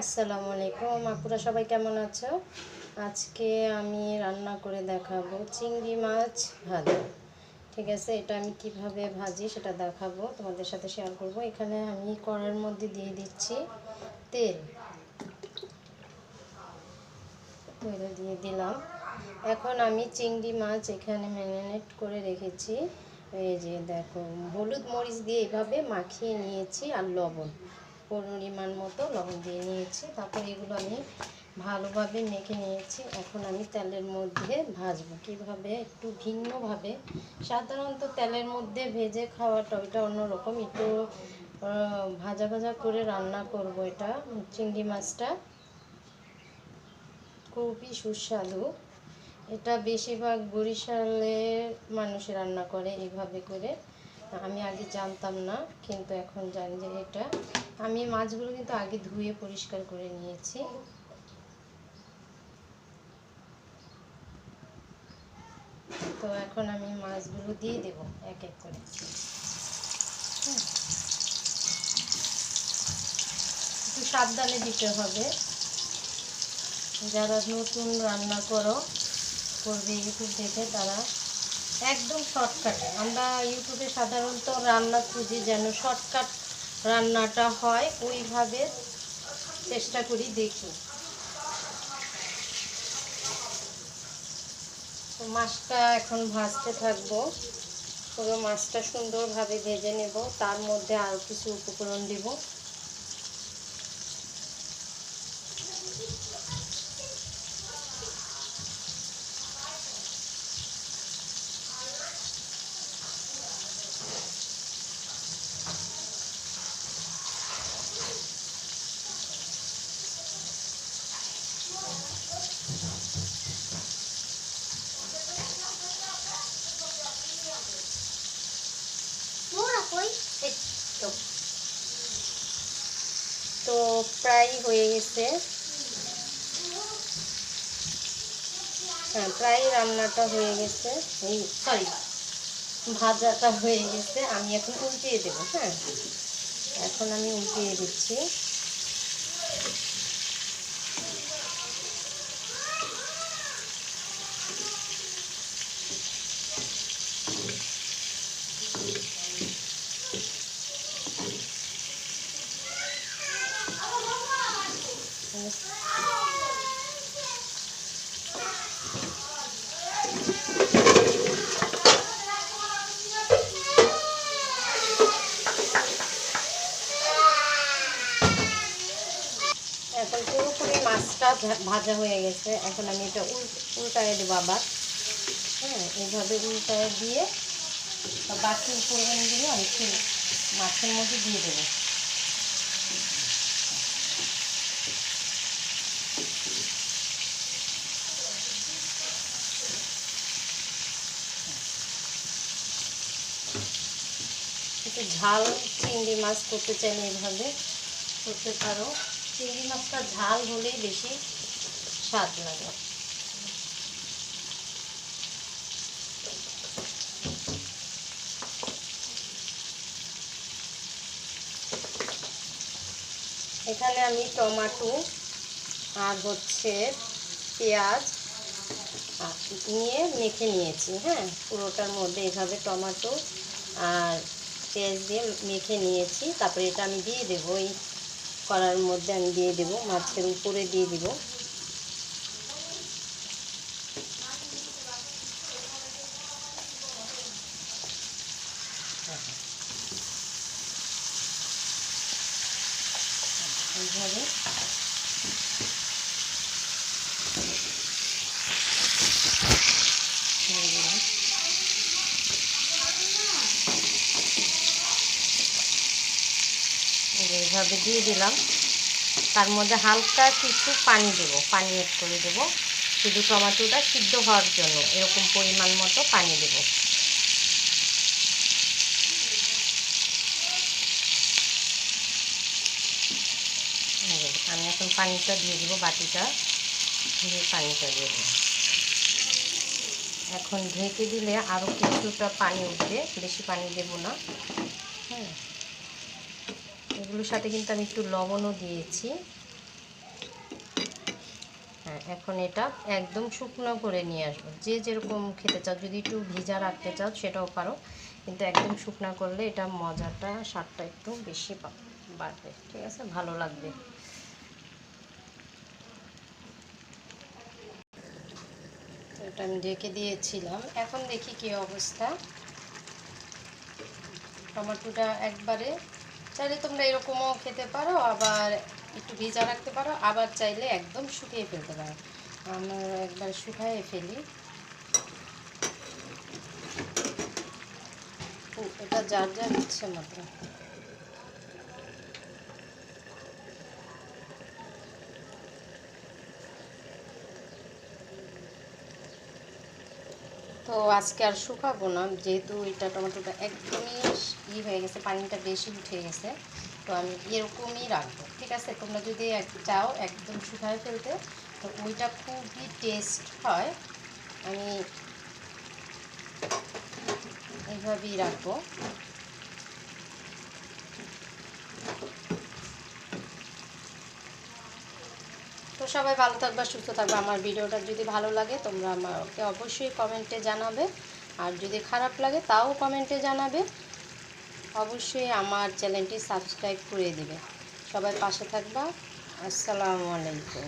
আসসালামু আলাইকুম আপুরা, সবাই কেমন আছো? আজকে আমি রান্না করে দেখাবো চিংড়ি মাছ ভাজা। ঠিক আছে, এটা আমি কিভাবে ভাজি সেটা দেখাবো, তোমাদের সাথে শেয়ার করব। এখানে আমি কড়াইয়ের মধ্যে দিয়ে দিচ্ছি তেল। তেল দিয়ে দিলাম। এখন আমি চিংড়ি মাছ এখানে ম্যারিনেট করে রেখেছি। এই যে দেখো, হলুদ মরিচ দিয়ে এভাবে মাখিয়ে নিয়েছি, আর লবণ পরিমাণ মতো লবণ দিয়ে নিয়েছি। তারপর এগুলো আমি ভালোভাবে মেখে নিয়েছি। এখন আমি তেলের মধ্যে ভাজবো। কীভাবে? একটু ভিন্নভাবে। সাধারণত তেলের মধ্যে ভেজে খাওয়াটা ওইটা অন্যরকম, একটু ভাজা ভাজা করে রান্না করব। এটা চিংড়ি মাছটা খুবই সুস্বাদু। এটা বেশিরভাগ বরিশালের মানুষ রান্না করে এভাবে করে। আমি আগে জানতাম না, কিন্তু এখন জানি যে এটা। আমি মাছগুলো কিন্তু আগে ধুয়ে পরিষ্কার করে নিয়েছি। তো এখন আমি মাছগুলো দিয়ে দেব এক এক করে। একটু সাবধানে দিতে হবে। যারা নতুন রান্না করবে ইউটিউব দেখে, তারা একদম শর্টকাটে। আমরা ইউটিউবে সাধারণত রান্না খুঁজি যেন শর্টকাট রান্নাটা হয়, ওইভাবে চেষ্টা করি, দেখি। তো মাছটা এখন ভাজতে থাকবো। পুরো মাছটা সুন্দরভাবে ভেজে নেব। তার মধ্যে আরও কিছু উপকরণ দেব। তো প্রায় হয়ে গেছে। হ্যাঁ, প্রায় রান্নাটা হয়ে গেছে। সরি, ভাজাটা হয়ে গেছে। আমি এখন উল্টিয়ে দেবো। হ্যাঁ, এখন আমি উল্টিয়ে দিচ্ছি। এখন পুরোপুরি মাছটা ভাজা হয়ে গেছে। এখন আমি এটা উল্টায় দেবো আবার। হ্যাঁ, এইভাবে উল্টায় দিয়ে বাকি উপকরণগুলো আমি একটু মাছের মধ্যে দিয়ে দেবো। একটু ঝাল চিংড়ি মাছ করতে চাইলে এভাবে করতে পারো। চিংড়ি মাছটা ঝাল হলেই বেশি স্বাদ লাগে। এখানে আমি টমেটো আর পেঁয়াজ নিয়ে মেখে নিয়েছি। হ্যাঁ, পুরোটার মধ্যে এভাবে টমেটো আর পেঁয়াজ দিয়ে মেখে নিয়েছি। তারপরে এটা আমি দিয়ে দেবো, এই কড়ার মধ্যে আমি দিয়ে দেবো, মাছের উপরে দিয়ে দেবো। এইভাবে এইভাবে দিয়ে দিলাম। তার মধ্যে হালকা কিছু পানি দেবো, পানি এড করে দেবো, শুধু টমেটোটা সিদ্ধ হওয়ার জন্য। এরকম পরিমাণ মতো পানি দেবো। আমি এখন পানিটা দিয়ে দেবো, বাটিটা দিয়ে পানিটা দিয়ে দেবো। এখন ঢেকে দিলে আরও কিছুটা পানি উঠবে, বেশি পানি দেব না। হ্যাঁ, এগুলোর সাথে কিন্তু আমি একটু লবণও দিয়েছি। হ্যাঁ, এখন এটা একদম শুকনো করে নিয়ে আসবো। যে যেরকম খেতে চাও, যদি একটু ভিজা রাখতে চাও সেটাও পারো, কিন্তু একদম শুকনো করলে এটা মজাটা স্বাদটা একটু বেশি বাড়বে। ঠিক আছে, ভালো লাগবে। এটা আমি ঢেকে দিয়েছিলাম, এখন দেখি কি অবস্থা। টমেটোটা একবারে চাইলে তোমরা এরকমও খেতে পারো, আবার একটু ভিজা রাখতে পারো, আবার চাইলে একদম শুকিয়ে ফেলতে পারো। আমরা একবার শুকাইয়ে ফেলি। এটা যার যার ইচ্ছে মতো। তো আজকে আর শুকাবো না, যেহেতু এটা টমেটোটা একদমই হয়ে গেছে, পানিটা বেশি উঠে গেছে, তো আমি এরকমই রাখবো। ঠিক আছে, তোমরা যদি চাও একদম শুকায় ফেলতে, তো ওইটা খুবই টেস্ট হয়। আমি এইভাবেই রাখবো। তো সবাই ভালো থাকবে, সুস্থ থাকবে। আমার ভিডিওটা যদি ভালো লাগে তোমরা আমাকে অবশ্যই কমেন্টে জানাবে, আর যদি খারাপ লাগে তাও কমেন্টে জানাবে। অবশ্যই আমার চ্যানেলটি সাবস্ক্রাইব করে দিবে। সবাই পাশে থাকবা। আসসালামু আলাইকুম।